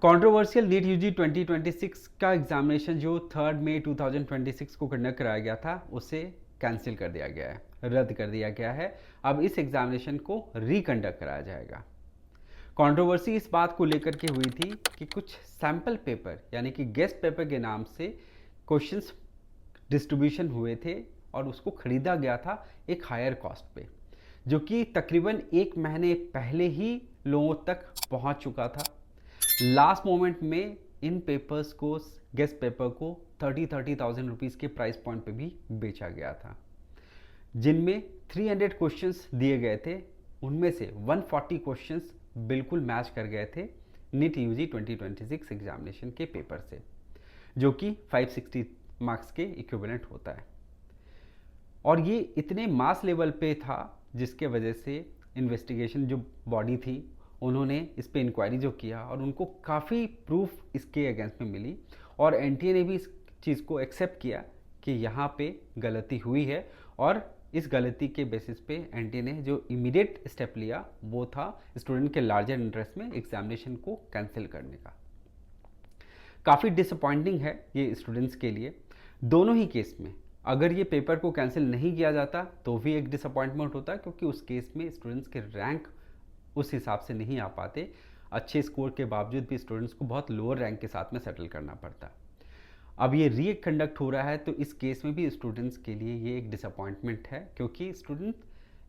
Controversial NEET UG 2026 का examination जो 3 मई 2026 को कंडक्ट कराया गया था उसे कैंसिल कर दिया गया है, रद्द कर दिया गया है। अब इस एग्जामिनेशन को रिकंडक्ट कराया जाएगा। कंट्रोवर्सी इस बात को लेकर के हुई थी कि कुछ सैंपल पेपर यानी कि गेस्ट पेपर के नाम से क्वेश्चंस डिस्ट्रीब्यूशन हुए थे और उसको खरीदा गया था एक हायर कॉस्ट पे, जो कि तकरीबन 1 महीने पहले ही लोगों तक पहुंच चुका था। लास्ट मोमेंट में इन पेपर्स को, गेस्ट पेपर को 30,000 रुपीज़ के प्राइस पॉइंट पे भी बेचा गया था, जिनमें 300 क्वेश्चंस दिए गए थे। उनमें से 140 क्वेश्चंस बिल्कुल मैच कर गए थे नीट यूजी 2026 एग्जामिनेशन के पेपर से, जो कि 560 मार्क्स के इक्विवेलेंट होता है। और ये इतने मास लेवल पे था जिसके वजह से इन्वेस्टिगेशन जो बॉडी थी उन्होंने इस पे इंक्वायरी जो किया और उनको काफ़ी प्रूफ इसके अगेंस्ट में मिली और एनटीए ने भी इस चीज़ को एक्सेप्ट किया कि यहाँ पे गलती हुई है। और इस गलती के बेसिस पे एनटीए ने जो इमीडिएट स्टेप लिया वो था स्टूडेंट के लार्जर इंटरेस्ट में एग्जामिनेशन को कैंसिल करने का। काफ़ी डिसअपॉइंटिंग है ये स्टूडेंट्स के लिए। दोनों ही केस में अगर ये पेपर को कैंसिल नहीं किया जाता तो भी एक डिसअपॉइंटमेंट होता, क्योंकि उस केस में स्टूडेंट्स के रैंक उस हिसाब से नहीं आ पाते। अच्छे स्कोर के बावजूद भी स्टूडेंट्स को बहुत लोअर रैंक के साथ में सेटल करना पड़ता। अब ये रीकंडक्ट हो रहा है तो इस केस में भी स्टूडेंट्स के लिए ये एक डिसअपॉइंटमेंट है, क्योंकि स्टूडेंट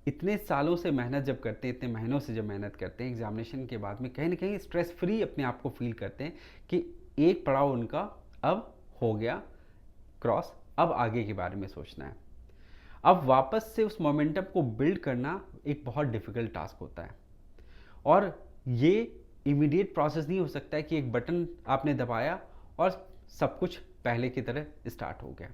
इतने सालों से मेहनत जब करते हैं, इतने महीनों से जब मेहनत करते हैं, एग्जामिनेशन के बाद में कहीं ना कहीं स्ट्रेस फ्री अपने आप को फील करते हैं कि एक पड़ाव उनका अब हो गया क्रॉस, अब आगे के बारे में सोचना है। अब वापस से उस मोमेंटम को बिल्ड करना एक बहुत डिफिकल्ट टास्क होता है और ये इमीडिएट प्रोसेस नहीं हो सकता है कि एक बटन आपने दबाया और सब कुछ पहले की तरह स्टार्ट हो गया।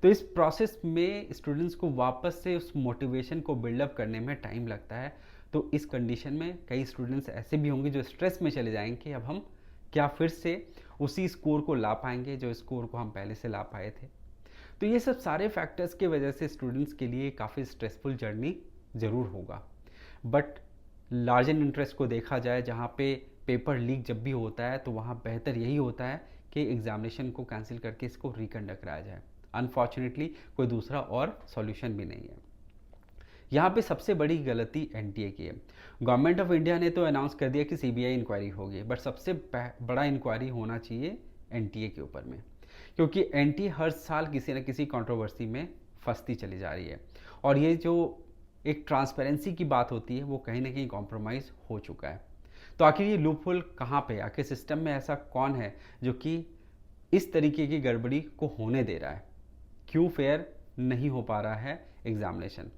तो इस प्रोसेस में स्टूडेंट्स को वापस से उस मोटिवेशन को बिल्डअप करने में टाइम लगता है। तो इस कंडीशन में कई स्टूडेंट्स ऐसे भी होंगे जो स्ट्रेस में चले जाएंगे कि अब हम क्या फिर से उसी स्कोर को ला पाएंगे जो स्कोर को हम पहले से ला पाए थे। तो ये सब सारे फैक्टर्स की वजह से स्टूडेंट्स के लिए काफ़ी स्ट्रेसफुल जर्नी ज़रूर होगा। बट लार्जर इंटरेस्ट को देखा जाए, जहाँ पे पेपर लीक जब भी होता है तो वहाँ बेहतर यही होता है कि एग्जामिनेशन को कैंसिल करके इसको रिकंडक्ट कराया जाए। अनफॉर्चुनेटली कोई दूसरा और सॉल्यूशन भी नहीं है। यहाँ पे सबसे बड़ी गलती एनटीए की है। गवर्नमेंट ऑफ इंडिया ने तो अनाउंस कर दिया कि सीबीआई इंक्वायरी होगी, बट सबसे बड़ा इंक्वायरी होना चाहिए एनटीए के ऊपर में, क्योंकि एनटीए हर साल किसी न किसी कंट्रोवर्सी में फंसती चली जा रही है और ये जो एक ट्रांसपेरेंसी की बात होती है वो कहीं ना कहीं कॉम्प्रोमाइज़ हो चुका है। तो आखिर ये लूपहोल कहाँ पे, आखिर सिस्टम में ऐसा कौन है जो कि इस तरीके की गड़बड़ी को होने दे रहा है? क्यों फेयर नहीं हो पा रहा है एग्जामिनेशन?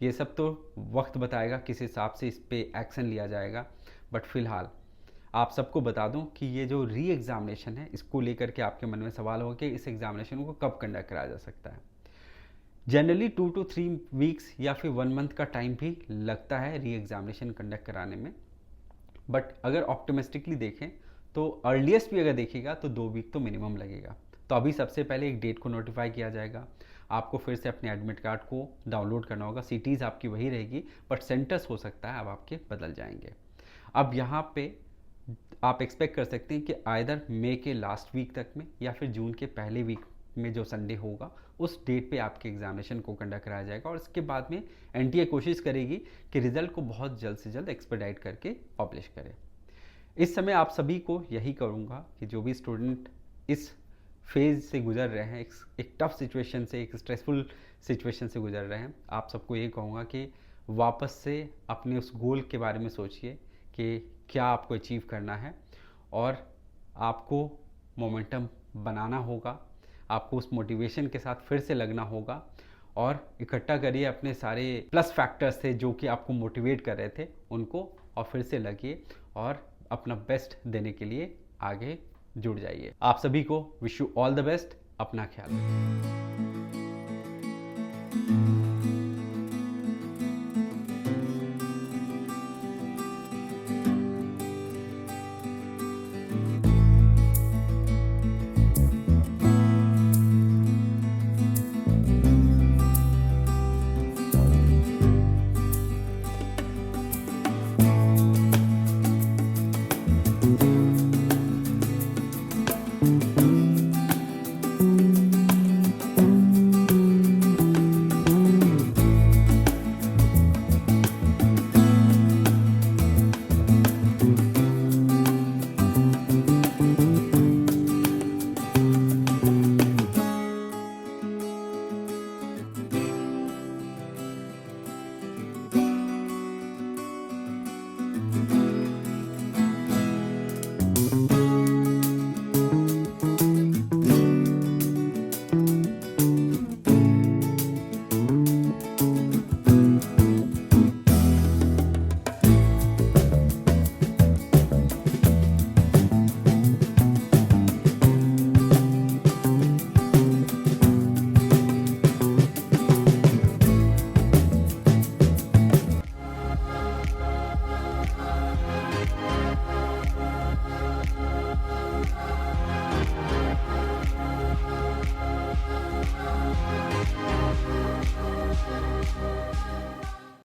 ये सब तो वक्त बताएगा किस हिसाब से इस पे एक्शन लिया जाएगा। बट फिलहाल आप सबको बता दूं कि ये जो री एग्जामिनेशन है इसको लेकर के आपके मन में सवाल होगा कि इस एग्जामिनेशन को कब कंडक्ट कराया जा सकता है। जनरली 2 to 3 वीक्स या फिर 1 मंथ का टाइम भी लगता है री एग्जामिनेशन कंडक्ट कराने में। बट अगर ऑप्टिमिस्टिकली देखें तो अर्लीस्ट भी अगर देखिएगा तो 2 वीक तो मिनिमम लगेगा। तो अभी सबसे पहले एक डेट को नोटिफाई किया जाएगा, आपको फिर से अपने एडमिट कार्ड को डाउनलोड करना होगा। सिटीज़ आपकी वही रहेगी बट सेंटर्स हो सकता है अब आपके बदल जाएंगे। अब यहाँ पे आप एक्सपेक्ट कर सकते हैं कि आइदर मई के लास्ट वीक तक में या फिर जून के पहले वीक में जो संडे होगा उस डेट पे आपके एग्जामिनेशन को कंडक्ट कराया जाएगा। और इसके बाद में एनटीए कोशिश करेगी कि रिजल्ट को बहुत जल्द से जल्द एक्सपेडाइट करके पब्लिश करे। इस समय आप सभी को यही करूँगा कि जो भी स्टूडेंट इस फेज़ से गुजर रहे हैं, एक टफ सिचुएशन से, एक स्ट्रेसफुल सिचुएशन से गुजर रहे हैं, आप सबको ये कहूँगा कि वापस से अपने उस गोल के बारे में सोचिए कि क्या आपको अचीव करना है और आपको मोमेंटम बनाना होगा। आपको उस मोटिवेशन के साथ फिर से लगना होगा और इकट्ठा करिए अपने सारे प्लस फैक्टर्स थे जो कि आपको मोटिवेट कर रहे थे उनको, और फिर से लगिए और अपना बेस्ट देने के लिए आगे जुड़ जाइए। आप सभी को wish you all the best. अपना ख्याल रखिए।